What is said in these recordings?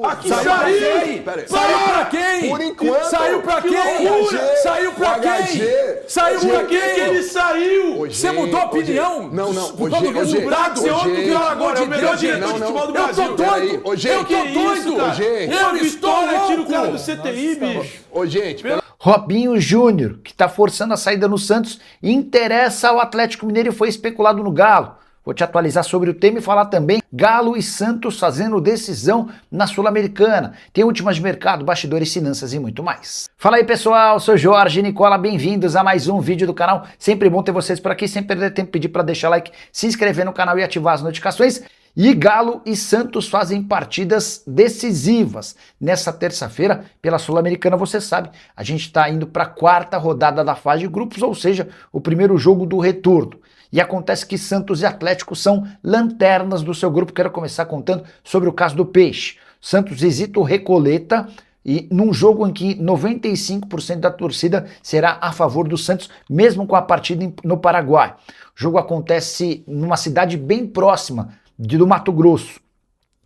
Aqui saiu! Saiu pra quem? Por enquanto! Saiu pra quem? Saiu pra quem? Saiu pra quem? Ele saiu! Você mudou a opinião? Não. Por causa do resultado? Você outro que agora é o melhor diretor de futebol do Brasil. Eu tô doido! Eu tô doido! Eu estou louco! Tira o cara do CTI, bicho! Ô, gente, Robinho Júnior, que está forçando a saída no Santos, interessa ao Atlético Mineiro e foi especulado no Galo. Vou te atualizar sobre o tema e falar também Galo e Santos fazendo decisão na Sul-Americana. Tem últimas de mercado, bastidores, finanças e muito mais. Fala aí pessoal, sou Jorge Nicola, bem-vindos a mais um vídeo do canal. Sempre bom ter vocês por aqui, sem perder tempo, pedir para deixar like, se inscrever no canal e ativar as notificações. E Galo e Santos fazem partidas decisivas. Nessa terça-feira, pela Sul-Americana, você sabe, a gente está indo para a quarta rodada da fase de grupos, ou seja, o primeiro jogo do retorno. E acontece que Santos e Atlético são lanternas do seu grupo. Quero começar contando sobre o caso do Peixe. Santos visita o Recoleta e num jogo em que 95% da torcida será a favor do Santos, mesmo com a partida no Paraguai. O jogo acontece numa cidade bem próxima do Mato Grosso.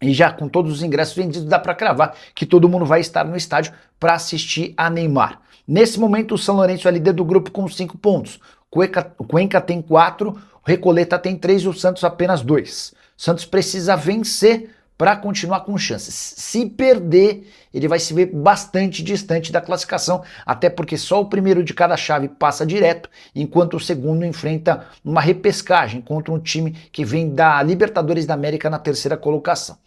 E já com todos os ingressos vendidos, dá para cravar que todo mundo vai estar no estádio para assistir a Neymar. Nesse momento, o São Lourenço é líder do grupo com 5 pontos. O Cuenca tem 4, o Recoleta tem 3 e o Santos apenas 2. O Santos precisa vencer para continuar com chances. Se perder, ele vai se ver bastante distante da classificação, até porque só o primeiro de cada chave passa direto, enquanto o segundo enfrenta uma repescagem contra um time que vem da Libertadores da América na terceira colocação.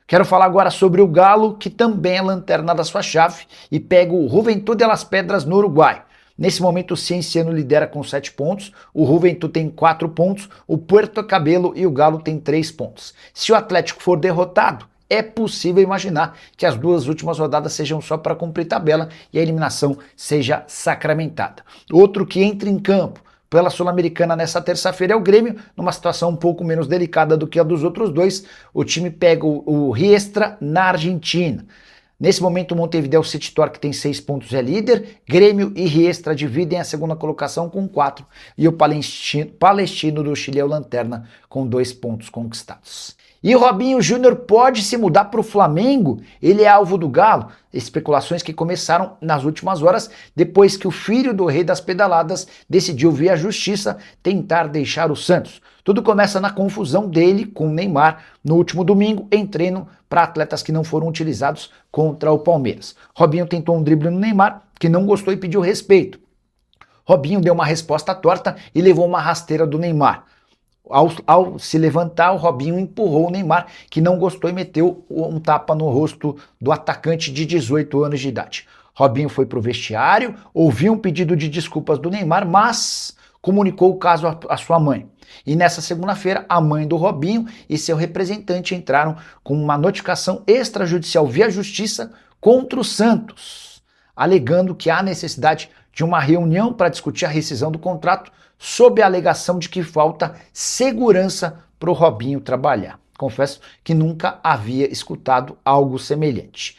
Quero falar agora sobre o Galo, que também é lanterna da sua chave e pega o Juventud de las Pedras no Uruguai. Nesse momento o Cienciano lidera com 7 pontos, o Juventud tem 4 pontos, o Puerto Cabello e o Galo tem 3 pontos. Se o Atlético for derrotado, é possível imaginar que as duas últimas rodadas sejam só para cumprir tabela e a eliminação seja sacramentada. Outro que entra em campo pela Sul-Americana nessa terça-feira é o Grêmio, numa situação um pouco menos delicada do que a dos outros dois. O time pega o Riestra na Argentina. Nesse momento, o Montevideo City Torque tem 6 pontos, é líder. Grêmio e Riestra dividem a segunda colocação com 4. E o Palestino do Chile é o lanterna com 2 pontos conquistados. E o Robinho Júnior pode se mudar para o Flamengo? Ele é alvo do Galo? Especulações que começaram nas últimas horas, depois que o filho do Rei das Pedaladas decidiu via justiça tentar deixar o Santos. Tudo começa na confusão dele com o Neymar no último domingo em treino para atletas que não foram utilizados contra o Palmeiras. Robinho tentou um drible no Neymar, que não gostou e pediu respeito. Robinho deu uma resposta torta e levou uma rasteira do Neymar. Ao se levantar, o Robinho empurrou o Neymar, que não gostou e meteu um tapa no rosto do atacante de 18 anos de idade. Robinho foi para o vestiário, ouviu um pedido de desculpas do Neymar, mas comunicou o caso à sua mãe. E nessa segunda-feira, a mãe do Robinho e seu representante entraram com uma notificação extrajudicial via justiça contra o Santos, alegando que há necessidade de uma reunião para discutir a rescisão do contrato, sob a alegação de que falta segurança para o Robinho trabalhar. Confesso que nunca havia escutado algo semelhante.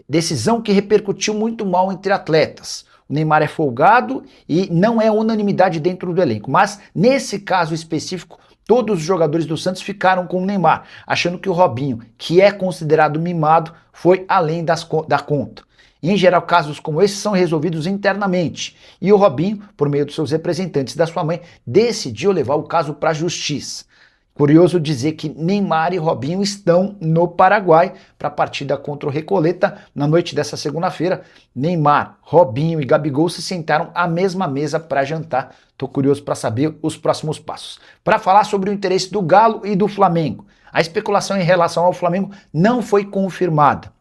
Decisão que repercutiu muito mal entre atletas. O Neymar é folgado e não é unanimidade dentro do elenco, mas nesse caso específico, todos os jogadores do Santos ficaram com o Neymar, achando que o Robinho, que é considerado mimado, foi além da conta. Em geral, casos como esse são resolvidos internamente. E o Robinho, por meio dos seus representantes e da sua mãe, decidiu levar o caso para a justiça. Curioso dizer que Neymar e Robinho estão no Paraguai para a partida contra o Recoleta. Na noite dessa segunda-feira, Neymar, Robinho e Gabigol se sentaram à mesma mesa para jantar. Estou curioso para saber os próximos passos. Para falar sobre o interesse do Galo e do Flamengo. A especulação em relação ao Flamengo não foi confirmada.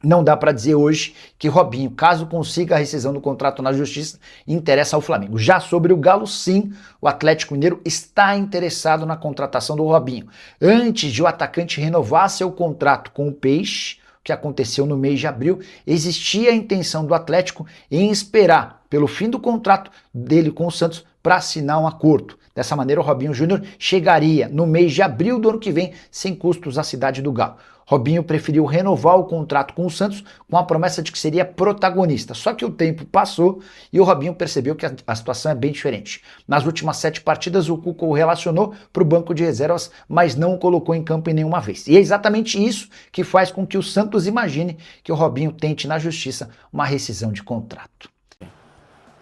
Não dá para dizer hoje que Robinho, caso consiga a rescisão do contrato na justiça, interessa ao Flamengo. Já sobre o Galo, sim, o Atlético Mineiro está interessado na contratação do Robinho. Antes de o atacante renovar seu contrato com o Peixe, que aconteceu no mês de abril, existia a intenção do Atlético em esperar pelo fim do contrato dele com o Santos para assinar um acordo. Dessa maneira, o Robinho Júnior chegaria no mês de abril do ano que vem sem custos à cidade do Galo. Robinho preferiu renovar o contrato com o Santos com a promessa de que seria protagonista. Só que o tempo passou e o Robinho percebeu que a situação é bem diferente. Nas últimas 7 partidas, o Cuca o relacionou para o banco de reservas, mas não o colocou em campo em nenhuma vez. E é exatamente isso que faz com que o Santos imagine que o Robinho tente na justiça uma rescisão de contrato.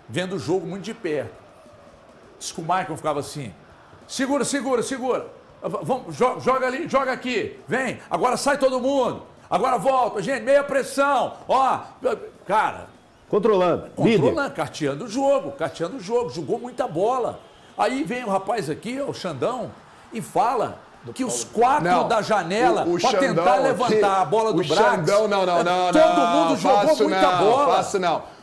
Vendo o jogo muito de perto. Diz que o Michael ficava assim, segura. Vamos, joga ali, joga aqui, vem, agora sai todo mundo, agora volta, gente, meia pressão, ó, cara. Controlando, carteando o jogo, jogou muita bola. Aí vem o rapaz aqui, o Xandão, e fala que os 4 da janela, para tentar levantar a bola do Brax. Xandão, não. Todo mundo jogou muita bola.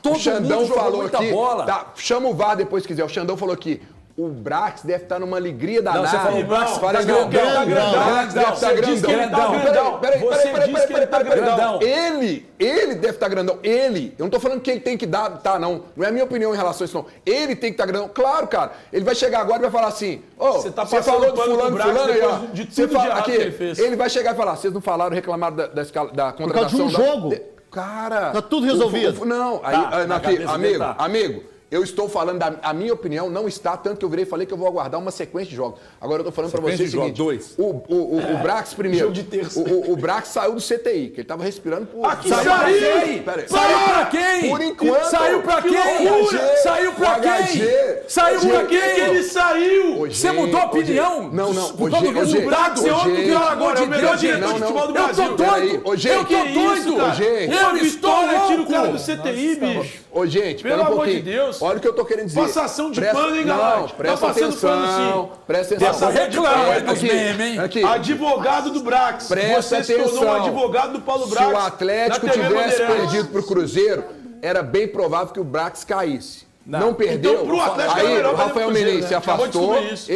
O Xandão falou aqui, tá, chama o VAR depois se quiser, o Xandão falou aqui, o Brax deve estar numa alegria danada. Não, você falou, o Brax tá grandão. Peraí. Ele deve estar grandão. Eu não tô falando que ele tem que dar, tá, não. Não é a minha opinião em relação a isso, não. Ele tem que estar grandão. Claro, cara. Ele vai chegar agora e vai falar assim, você falou de fulano aí, ó. De tudo de errado que ele fez. Ele vai chegar e falar, vocês não falaram, reclamaram da contratação. Por causa de um jogo. Cara. Tá tudo resolvido. Não, amigo. Eu estou falando a minha opinião, não está, tanto que eu virei e falei que eu vou aguardar uma sequência de jogos. Agora eu estou falando para você o seguinte, o Brax primeiro, o Brax saiu do CTI, que ele estava respirando por... Saiu pra quem? Por enquanto. Saiu pra quem? Saiu pra quem? Ele saiu! Você mudou a opinião? Não. Por causa do resultado? Você ontem viu agora, é o melhor diretor de futebol do Brasil. Eu tô doido! Eu estou Tira o cara do louco! CTI, bicho. Ô, gente, Pelo amor de Deus. Olha o que eu tô querendo dizer. Passação de pano, hein, galera? Não, presta atenção. Presta atenção. Advogado do Brax. Presta Você se tornou um atenção. advogado do Paulo Brax. Se o Atlético tivesse perdido pro Cruzeiro, era bem provável que o Brax caísse. Não perdeu. Então, pro Atlético aí era melhor o Rafael perder pro Menezes se Cruzeiro, né? afastou, Acabou de descobrir isso.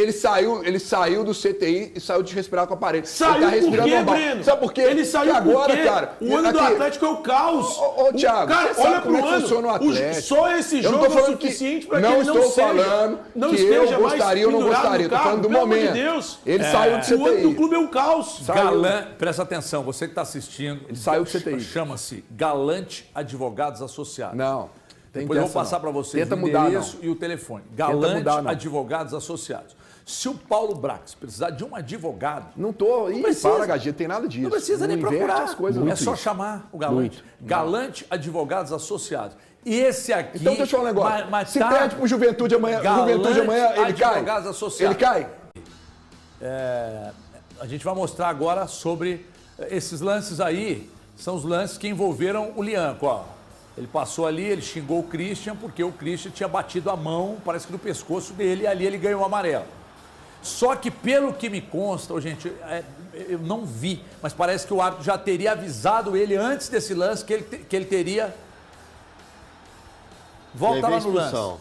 ele saiu do CTI e saiu de respirar com o aparelho. Saiu ele tá respirando por quê, normal. Breno? Sabe por quê? Ele saiu porque agora, porque cara, o ano do Atlético é o caos. Ô, Thiago, cara, você sabe olha como pro é que ano. funciona o Atlético. Só esse Eu não jogo tô é o falando que suficiente para que não ele não estou seja, falando não que esteja eu gostaria ou não mais gostaria. Tô falando do pelo momento. Amor de Deus. Ele saiu do CTI. O ano do clube é um caos. Galã, presta atenção, você que está assistindo. Ele saiu do CTI. Chama-se Galante Advogados Associados. Não. Depois eu vou passar para vocês Tenta o mudar, endereço e o telefone. Galante Advogados Associados. Se o Paulo Brax precisar de um advogado... Não tô... Ih, para, HG, tem nada disso. Não precisa nem inverte procurar. as coisas. É só chamar o Galante. Galante Advogados Associados. E esse aqui... Então deixa eu falar um negócio. Se tá... perde pro Juventude amanhã, ele cai? Advogados Associados. Ele cai? A gente vai mostrar agora sobre esses lances aí. São os lances que envolveram o Lianco, ó. Ele passou ali, ele xingou o Christian, porque o Christian tinha batido a mão, parece que no pescoço dele, e ali ele ganhou o amarelo. Só que, pelo que me consta, gente, eu não vi, mas parece que o árbitro já teria avisado ele antes desse lance que ele teria... Volta lá no lance.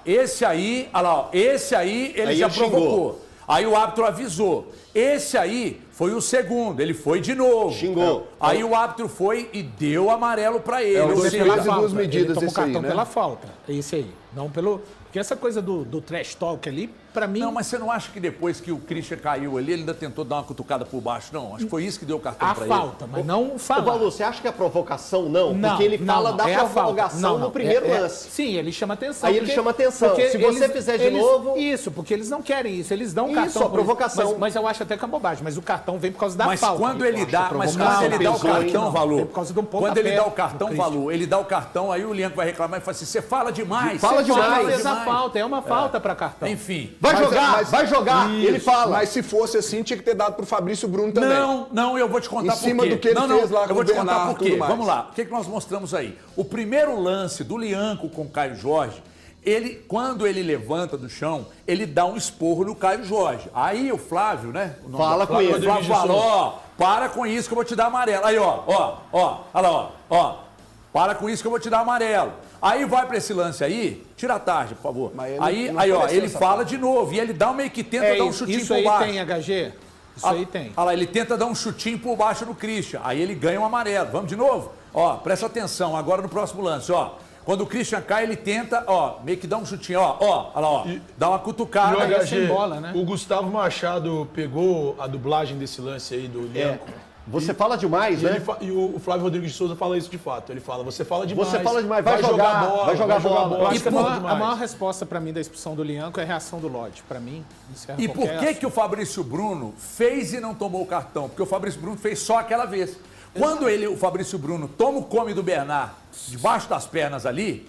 Esse aí, olha lá, ó, esse aí ele já provocou. Aí o árbitro avisou. Esse aí foi o segundo, ele foi de novo. Xingou. Aí o árbitro foi e deu amarelo pra ele. Ou Ou seja, seja, duas medidas ele tomou esse aí, cartão né? pela falta. É esse aí. Não pelo... Porque essa coisa do trash talk ali, pra mim... Não, mas você não acha que depois que o Christian caiu ali, ele ainda tentou dar uma cutucada por baixo? Não, acho que foi isso que deu o cartão pra ele. A falta, mas não falar. Ô, Paulo, você acha que é provocação? Não, Não, porque ele fala da é a falta. prorrogação no primeiro lance. Sim, ele chama atenção. Aí ele chama atenção. Se você fizer de novo... Isso, porque eles não querem isso. Eles dão Isso, cartão. a provocação. Mas eu acho até que é bobagem. Mas o cartão vem por causa da Mas falta. quando ele dá, mas provocação. quando ele dá o Pesou, hein? cartão, Não, valor. foi por causa de um Quando pontapé ele dá o do cartão, Christian. valor. Ele dá o cartão, aí o Lianco vai reclamar e fala assim: você fala demais. Fala você demais. Fez a falta, é uma falta pra cartão. Enfim. Vai jogar, Isso, ele fala. Mas se fosse assim, tinha que ter dado pro Fabrício Bruno também. Não, eu vou te contar Em cima por quê. do que ele fez lá com eu vou te o contar Bernardo por e quê. tudo mais. Vamos lá. O que nós mostramos aí? O primeiro lance do Lianco com o Caio Jorge, quando ele levanta do chão, ele dá um esporro no Caio Jorge. Aí o Flávio, né? Fala com ele. O Flávio fala, ó, para com isso que eu vou te dar amarelo. Aí, olha lá, ó. Para com isso que eu vou te dar amarelo. Aí vai pra esse lance aí, tira a tarde, por favor. Aí, ele fala de novo, e ele dá meio que tenta dar um chutinho isso por aí baixo. tem, HG. Isso aí tem. Olha lá, ele tenta dar um chutinho por baixo no Christian. Aí ele ganha um amarelo. Vamos de novo? Ó, presta atenção, agora no próximo lance, ó. Quando o Christian cai, ele tenta, ó, meio que dá um chutinho, ó, olha lá, ó, dá uma cutucada. E o HG, sem bola, né? o Gustavo Machado pegou a dublagem desse lance aí do Lianco. Você fala demais, né? E o Flávio Rodrigues de Souza fala isso de fato. Ele fala, você fala demais. Você fala demais, vai jogar bola. Vai jogar bola. Eu acho que fala a maior resposta pra mim da expulsão do Lianco é a reação do Lodge. Pra mim, encerra E por que o Fabrício Bruno fez e não tomou o cartão? Porque o Fabrício Bruno fez só aquela vez. Quando o Fabrício Bruno toma o come do Bernard debaixo das pernas ali,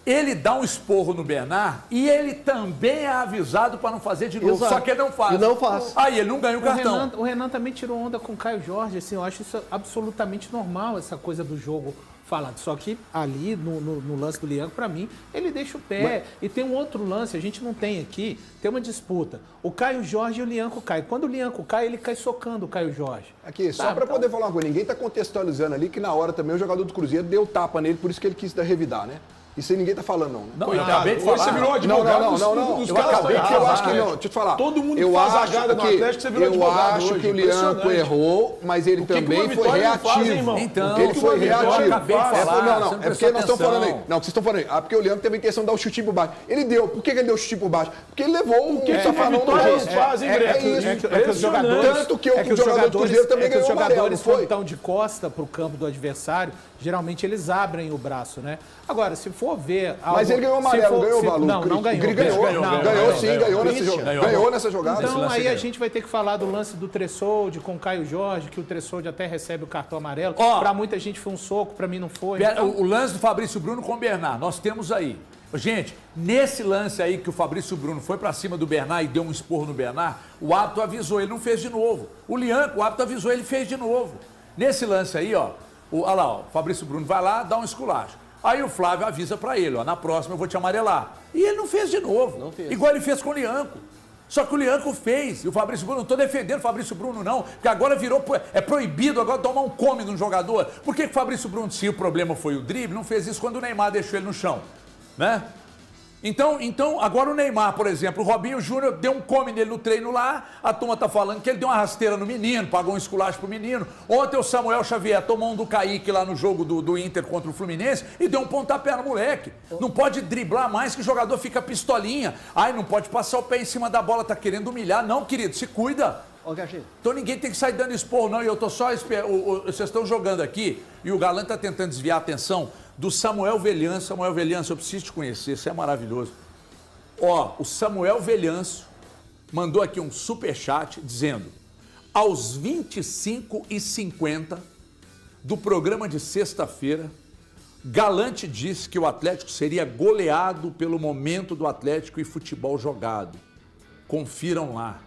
ele dá um esporro no Bernard e ele também é avisado para não fazer de novo. Exato. Só que ele não faz. E não faz. Aí ele não ganha o cartão. O Renan também tirou onda com o Caio Jorge, assim, eu acho isso absolutamente normal, essa coisa do jogo falado. Só que ali, no lance do Lianco, pra mim, ele deixa o pé. E tem um outro lance, a gente não tem aqui, tem uma disputa. O Caio Jorge e o Lianco caem. Quando o Lianco cai, ele cai socando o Caio Jorge. Aqui, só para poder falar uma coisa, ninguém tá contextualizando ali que na hora também o jogador do Cruzeiro deu tapa nele, por isso que ele quis revidar, né? Isso aí ninguém tá falando, não, né? Não, eu acabei de falar. Você virou advogado dos Eu caras. acabei que eu acho que não. Deixa eu te falar. Todo mundo eu faz acho agada no que, Atlético, você virou eu advogado acho hoje. que o Lianco Impressionante. errou, mas ele que uma também foi vitória não faz, hein, reativo. irmão? Então, Ele foi reativo. Eu acabei de falar. Não, você é prestou porque nós estamos falando aí. atenção. Não, o que vocês estão falando aí. Ah, porque o Lianco teve a intenção de dar o chute por baixo. Ele deu. Por que ele deu o chute por baixo? Porque ele levou o uma vitória não faz, hein, É Greco? isso. É que os jogadores, Tanto que o jogador do Cruzeiro também ganhou o amarelo, não jogadores, quando foi? estão de costa pro campo do adversário, geralmente eles abrem o braço, né? Agora, se for ver... Mas ele ganhou o amarelo, ganhou o valor. Não ganhou. Ganhou nessa jogada. Então aí a gente vai ter que falar do lance do Tressoldi com o Caio Jorge, que o Tressoldi até recebe o cartão amarelo. Ó, pra muita gente foi um soco, pra mim não foi. O lance do Fabrício Bruno com o Bernard, nós temos aí. Gente, nesse lance aí que o Fabrício Bruno foi pra cima do Bernard e deu um esporro no Bernard, o árbitro avisou, ele não fez de novo. O Lianco, o árbitro avisou, ele fez de novo. Nesse lance aí, ó, olha lá, ó, o Fabrício Bruno vai lá, dá um esculacho. Aí o Flávio avisa pra ele, ó, na próxima eu vou te amarelar. E ele não fez de novo. Não fez. Igual ele fez com o Lianco. Só que o Lianco fez. E o Fabrício Bruno, não estou defendendo o Fabrício Bruno, não. Porque agora virou. É proibido agora tomar um come de um jogador. Por que o Fabrício Bruno, se o problema foi o drible, não fez isso quando o Neymar deixou ele no chão? Né? Então, agora o Neymar, por exemplo, o Robinho Júnior deu um come nele no treino lá, a turma tá falando que ele deu uma rasteira no menino, pagou um esculacho pro menino. Ontem o Samuel Xavier tomou um do Kaique lá no jogo do Inter contra o Fluminense e deu um pontapé no moleque. Não pode driblar mais que o jogador fica pistolinha. Ai, não pode passar o pé em cima da bola, tá querendo humilhar. Não, querido, se cuida. Então ninguém tem que sair dando esporro, não. E eu tô só esperando. Vocês estão jogando aqui e o Galã tá tentando desviar a atenção do Samuel Velhanço. Samuel Velhanço, eu preciso te conhecer, você é maravilhoso. Ó, o Samuel Velhanço mandou aqui um superchat dizendo: aos 25h50 do programa de sexta-feira, Galante disse que o Atlético seria goleado pelo momento do Atlético e futebol jogado. Confiram lá.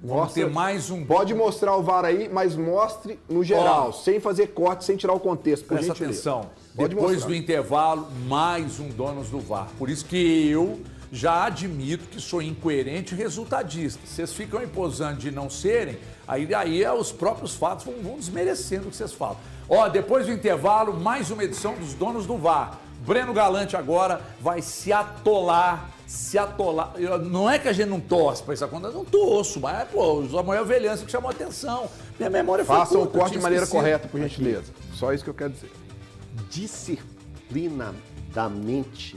Vamos ter mais um... Pode mostrar o VAR aí, mas mostre no geral, sem fazer corte, sem tirar o contexto, por Presta gentileza. atenção. Pode Depois mostrar. do intervalo, mais um Donos do VAR. Por isso que eu já admito que sou incoerente e resultadista. Vocês ficam imposando de não serem, aí os próprios fatos vão desmerecendo o que vocês falam. Ó, depois do intervalo, mais uma edição dos Donos do VAR. Breno Galante agora vai se atolar. Não é que a gente não torce pra essa conta, eu não torço, mas, pô, o Samuel Velhanço que chamou a atenção. Minha memória foi Façam o curta, corte de tinha maneira esquecido. correta, por gentileza. Só isso que eu quero dizer. Disciplinadamente